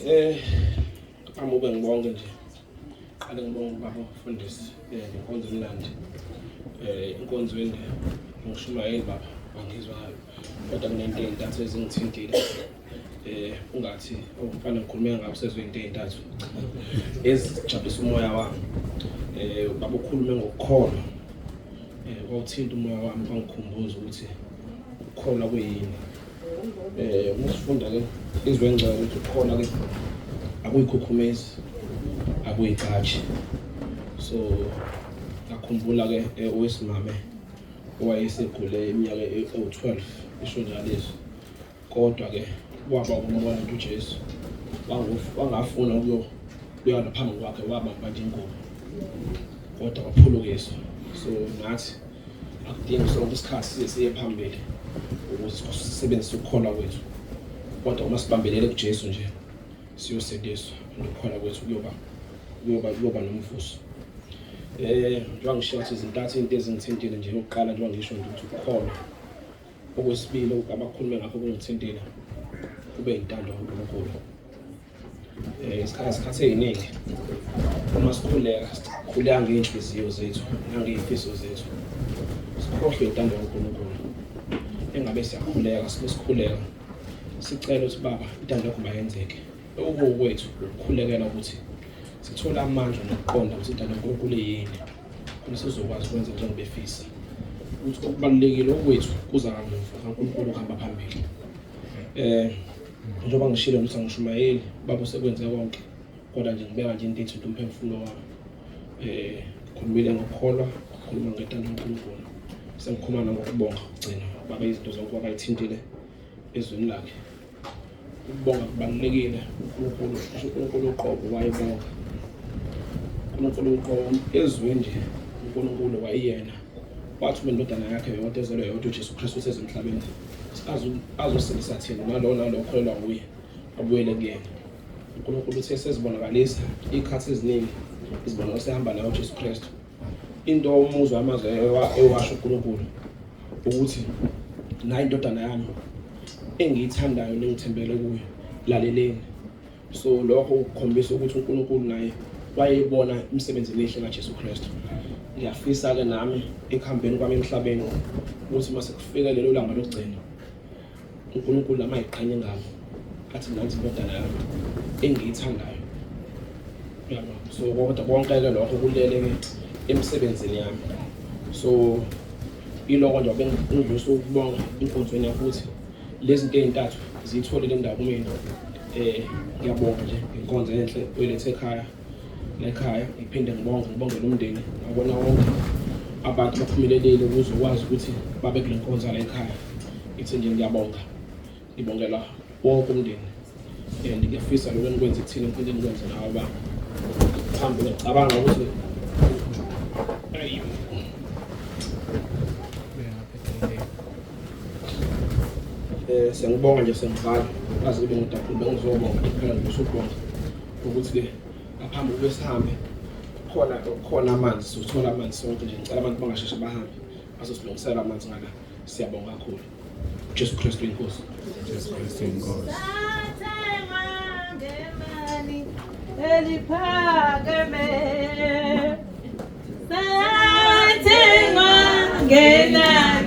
Ngaphambi ngibonge nje. Qale ngibonge baba umfundisi ngenkonzo emnandi. Enkonzweni ngishumayeli baba angizwa kodwa kunento ezintathu ezingithintile. Ungathi umfana ngikhulume ngabe sezwe into ezintathu. Ezijabulisa umoya wami. Baba ukhulume ngokukholwa. Kwawuthinta umoya wami kwangikhumbuza ukuthi ukukholwa kuyini. Usifunda ke izwe engcwele ukuthi ukukholwa ke akuyikhukhumezi, akuyigqaji. So ngakhumbula ke owesimame owayesegule iminyaka ewu-12 isho njalo lezo. Kodwa ke waba umbona uJesu. Wangafuna ukuya phambi kwakhe wabamba nje ingubo. Kodwa waphulukiswa. So nathi akudingi sonke isikhathi siye phambili ukuze sisebenzise ukukholwa kwethu. Kodwa uma sibambelele kuJesu nje siyosindiswa ukukholwa kwethu kuyoba nomvuzo. Njengoba ngisho ukuthi izintathu into ezingithintile nje oqala njengoba ngisho ukuthi ukukholwa. Okwesibili abakhulume ngakho kungithintile kube intando kaNkulunkulu. Isikhathi eziningi uma sikhuleka ngey'nhliziyo zethu nangey'fiso zethu sikhohlwe intando kaNkulunkulu. Engabe siyakhuleka sikhuleka sicela ukuthi baba intando yakho mayenzeke. Okuwukwethu ukukhulekela ukuthi sithola amandla nokuqonda ukuthi intando kaNkulunkulu yini. Khona sizokwazi ukwenza njengebefisa. Ukuthi okubalulekile okwethu kuza kamuva kaNkulunkulu kuhamba phambili. Njengoba ngishilo ukuthi angishumayeli baba usekwenze konke kodwa nje ngibeka nje into ethu umphefumulo wami. Ngikhulumile ngokukholwa, ngikhuluma ngentando kaNkulunkulu. Sengikhuluma ngokubonga ukugcina baba izinto zonke abayithintile ezweni lakhe. Ukubonga kubalulekile. uNkulunkulu uqobo wayebonga. uNkulunkulu uqobo ezweni nje uNkulunkulu wayiyena wathuma indodana yakhe yodwa ezelwe yodwa uJesu Kristu useze emhlabeni. Azosindisa thina nalo okholelwa kuye abuyele kuyena. uNkulunkulu uthe sezibonakalisa ikhathi eziningi izibonakala sehamba nayo uJesu Kristu. Into umuzwa amazwe ewasho uNkulunkulu ukuthi nayi indodana yami engiyithandayo nengithembele kuyo laleleni. So lokho ukukhombisa ukuthi uNkulunkulu naye wayebona imisebenzi emihle kaJesu Kristu. Ngiyafisa ke nami ekuhambeni kwami emhlabeni ukuthi mase kufika lelo langa lokugcina uNkulunkulu lama iqhanye ngami athi nathi indodana yami engiyithandayo. Yabo. So kodwa konke ke lokho kulele ke emsebenzini yami. So iloko nje bengidlulisa ukubonga inkonzweni yakho ukuthi lezi zinto ezintathu zitholile indawo kumina. Ngiyabonga nje inkonzo enhle oyilethe ekhaya. Lekhaya ngiphinde ngibongele umndeni ngabona wonke abantu baphumelelile ukuze ukwazi ukuthi babe kule nkonzo la ekhaya. Ngithi nje ngiyabonga. Ngibongela wonke umndeni. Ngiyafisa lokho enikwenza kuthina inkundla enikwenza nawe baba. Phambi ngicabanga ukuthi sengibonga nje sengivala azi kube ngidabula bengizobonga kuphela ngizobonga ukuthi ke ngaphambi kokuba sihambe khona amanzi sithola amanzi sonke nje ngicela abantu bangasheshe bahambe bazosilungisela amanzi ngala. Siyabonga kakhulu. Jesu Kristu inkosi. Jesu Kristu inkosi. Eliphakeme sathengwa ngenani